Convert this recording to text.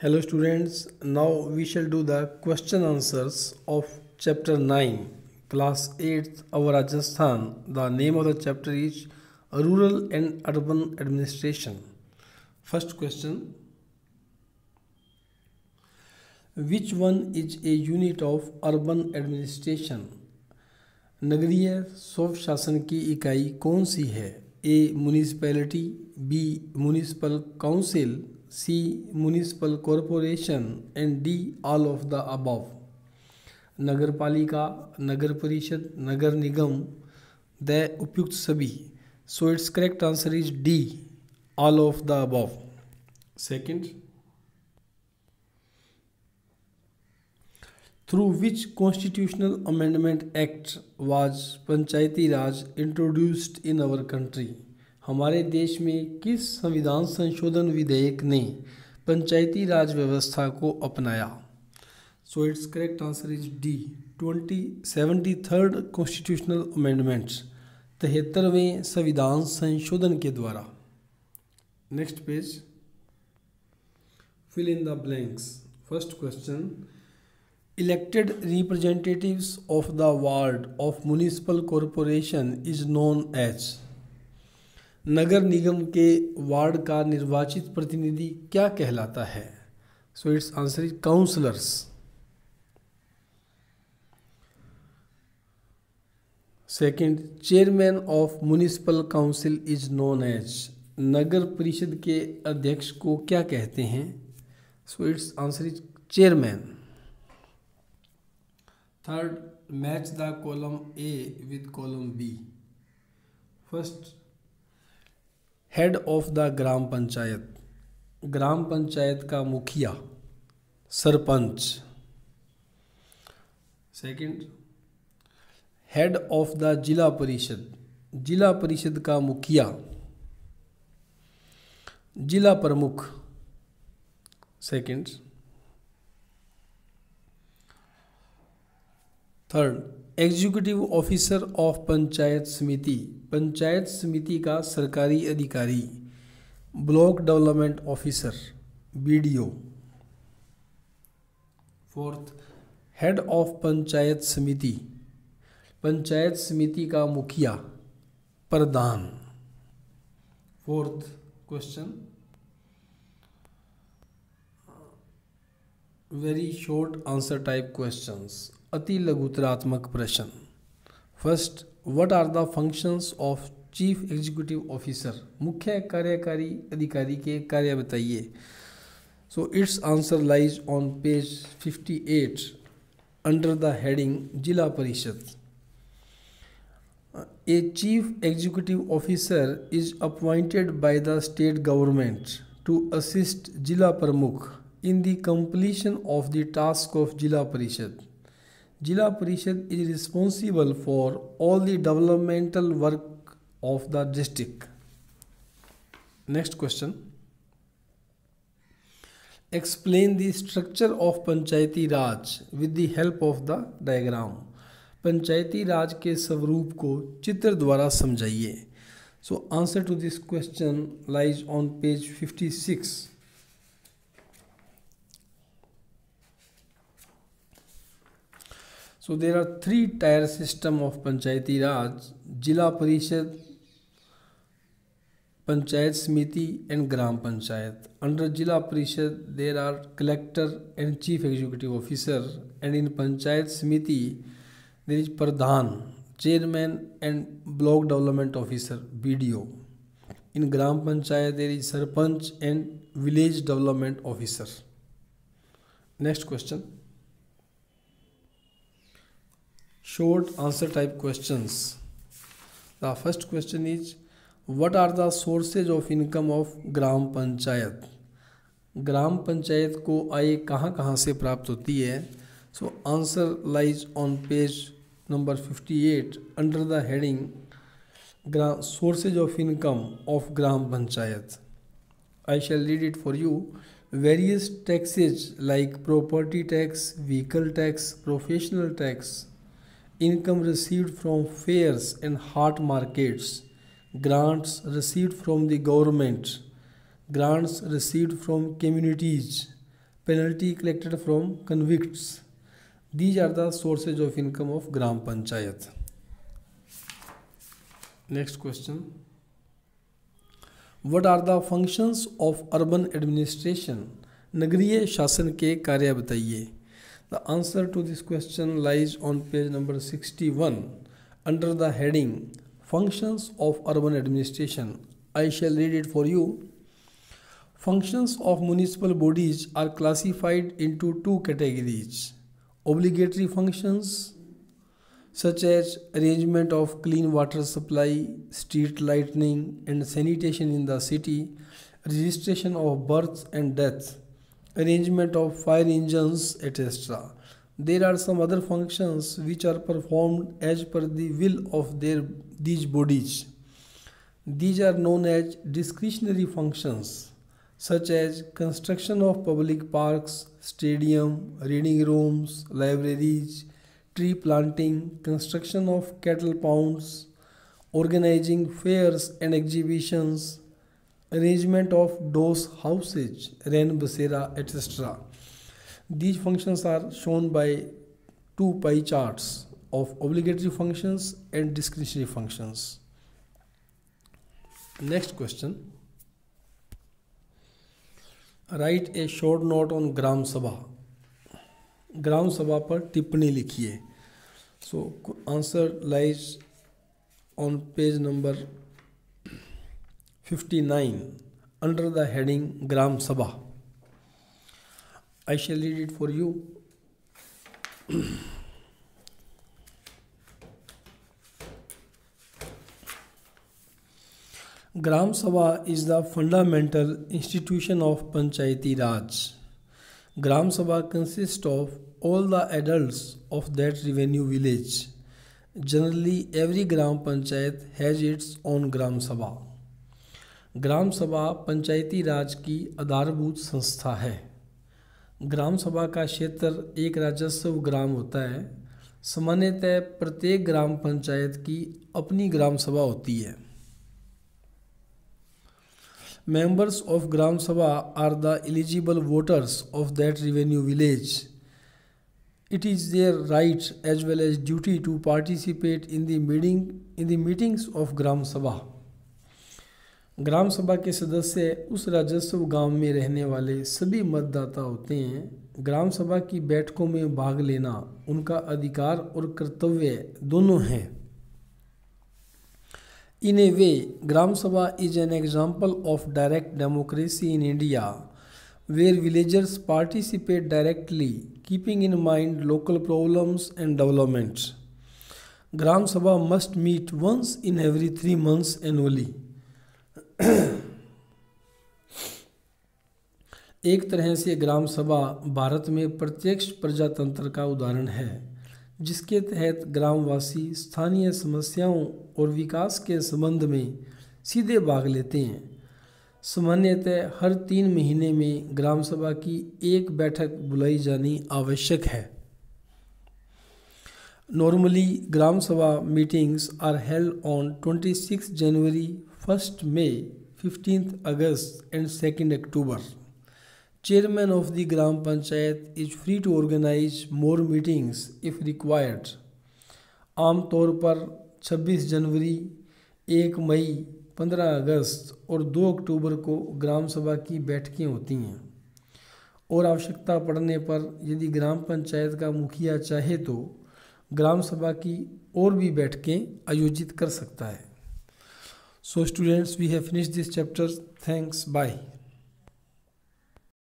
Hello students, now we shall do the question answers of chapter 9, class 8 of Rajasthan. The name of the chapter is Rural and Urban Administration. First question, which one is a unit of urban administration? नगरीय स्वायत्त शासन की इकाई कौन सी है? A municipality, B municipal council, C municipal corporation and D all of the above. नगर पालिका, नगर परिषद, नगर निगम, द उपयुक्त सभी. So it's correct answer is D, all of the above. Second, through which constitutional amendment act was Panchayati Raj introduced in our country? हमारे देश में किस संविधान संशोधन विधेयक ने पंचायती राज व्यवस्था को अपनाया? So it's correct answer is D, 73rd constitutional amendments, 73वें संविधान संशोधन के द्वारा. Next page, fill in the blanks. First question, elected representatives of the ward of municipal corporation is known as. नगर निगम के वार्ड का निर्वाचित प्रतिनिधि क्या कहलाता है? So it's answer is councillors. Second, chairman of municipal council is known as. नगर परिषद के अध्यक्ष को क्या कहते हैं? So it's answer is chairman. Third, match the column A with column B. First, head of the gram panchayat. ग्राम पंचायत का मुखिया, सरपंच. Second, head of the zila parishad. जिला परिषद का मुखिया, जिला प्रमुख. Second. Third, executive officer of panchayat samiti. Panchayat समिति का सरकारी अधिकारी, block development officer, BDO. Fourth, head of panchayat samiti. Panchayat समिति का मुखिया, प्रधान. Fourth question, very short answer type questions, अति लघुतरात्मक प्रश्न. First, what are the functions of chief executive officer. मुख्य कार्यकारी अधिकारी के कार्य बताइए. So it's answer lies on page 58 under the heading Zilla Parishad. A chief executive officer is appointed by the state government to assist Zilla Pramukh in the completion of the task of Jila Parishad. Jila Parishad is responsible for all the developmental work of the district. Next question. Explain the structure of Panchayati Raj with the help of the diagram. पंचायती राज के स्वरूप को चित्र द्वारा समझाइए. So answer to this question lies on page 56. So there are 3 tier system of Panchayati Raj: Jila Parishad, Panchayat Samiti and Gram Panchayat. Under Jila Parishad there are collector and chief executive officer, and in Panchayat Samiti there is Pradhan, chairman and block development officer, BDO. In Gram Panchayat there is Sarpanch and village development officer. Next question. Short answer type questions. The first question is, what are the sources of income of ग्राम पंचायत. ग्राम पंचायत को आय कहाँ कहाँ से प्राप्त होती है? सो answer lies on page number 58 under the heading sources of income of gram panchayat. I shall read it for you. Various taxes like property tax, vehicle tax, professional tax, income received from fairs and hart markets, grants received from the government, grants received from communities, penalty collected from convicts. These are the sources of income of Gram Panchayat. Next question. What are the functions of urban administration? नगरीय शासन के कार्य बताइए. The answer to this question lies on page number 61 under the heading Functions of Urban Administration. I shall read it for you. Functions of municipal bodies are classified into two categories: obligatory functions such as arrangement of clean water supply, street lighting and sanitation in the city, registration of births and deaths, arrangement of fire engines, etc. There are some other functions which are performed as per the will of these bodies. These are known as discretionary functions, such as construction of public parks, stadium, reading rooms, libraries, tree planting, construction of cattle ponds, organizing fairs and exhibitions, arrangement of dose houses, rain basera, etc. These functions are shown by two pie charts of obligatory functions and discretionary functions. Next question. Write a short note on gram sabha. ग्राम सभा पर टिप्पणी लिखिए. So answer lies on page number 59 under the heading gram sabha. I shall read it for you. Gram Sabha is the fundamental institution of Panchayati Raj. Gram Sabha consists of all the adults of that revenue village. Generally, every Gram Panchayat has its own Gram Sabha. Gram Sabha पंचायती राज की आधारभूत संस्था है. ग्राम सभा का क्षेत्र एक राजस्व ग्राम होता है. सामान्यतः प्रत्येक ग्राम पंचायत की अपनी ग्राम सभा होती है. Members of Gram Sabha are the eligible voters of that revenue village. It is their right as well as duty to participate in the meetings of Gram Sabha. ग्राम सभा के सदस्य उस राजस्व गांव में रहने वाले सभी मतदाता होते हैं. ग्राम सभा की बैठकों में भाग लेना उनका अधिकार और कर्तव्य दोनों हैं. In a way, Gram Sabha is an example of direct democracy in India, where villagers participate directly, keeping in mind local problems and developments. Gram Sabha must meet once in every 3 months annually. एक तरह से ग्राम सभा भारत में प्रत्यक्ष प्रजातंत्र का उदाहरण है, जिसके तहत ग्रामवासी स्थानीय समस्याओं और विकास के संबंध में सीधे भाग लेते हैं. सामान्यतः हर 3 महीने में ग्राम सभा की एक बैठक बुलाई जानी आवश्यक है. Normally Gram Sabha meetings are held on 26 January, 1 May, 15 August and 2 October. Chairman of the Gram Panchayat is free to organize more meetings if required. आमतौर पर 26 जनवरी, 1 मई, 15 अगस्त और 2 अक्टूबर को ग्राम सभा की बैठकें होती हैं, और आवश्यकता पड़ने पर यदि ग्राम पंचायत का मुखिया चाहे तो ग्राम सभा की और भी बैठकें आयोजित कर सकता है. So students, we have finished this chapter. Thanks. Bye.